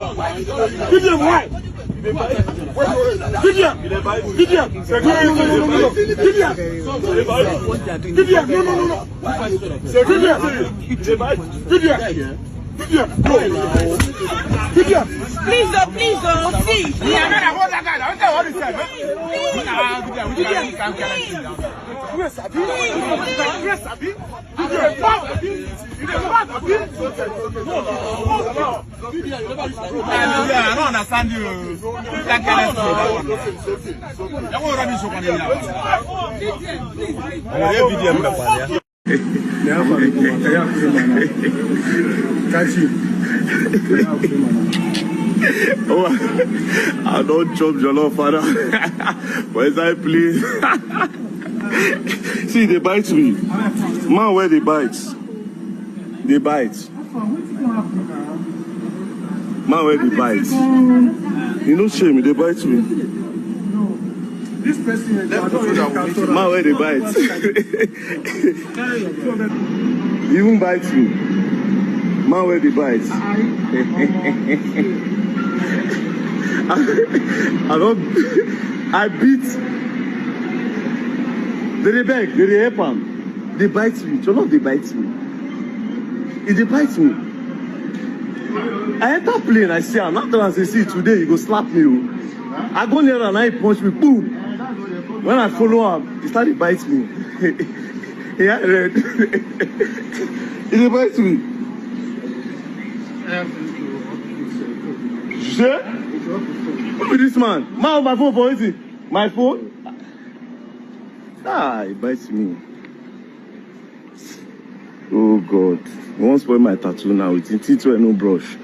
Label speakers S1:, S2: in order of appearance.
S1: VDM, why? VDM, VDM, VDM, no. VDM, no. VDM.
S2: Please, see.
S1: Yeah, man, I hold that guy. I don't care what he said.
S3: I don't understand you.
S4: Oh, I don't chop jollof, father. Where's I please? See, they bite me. Man, where they bite? They bite. Man, where they bite? You know, shame, they bite me.
S1: This person,
S4: man, where they bite? You even bite me. Man, where they bite? I beat. They beg, they help them. They bite me. Jollof, they bite me. If they bite me, I enter plane, I see him. After I say, see, today you go slap me. I go near and I punch me, boom. When I follow him, he started bite me. He had red. He bite me. Sure? Who be this man? Man, my phone for easy. My phone? Ah, he bites me. Oh God. He won't spoil my tattoo now with teeth and no brush.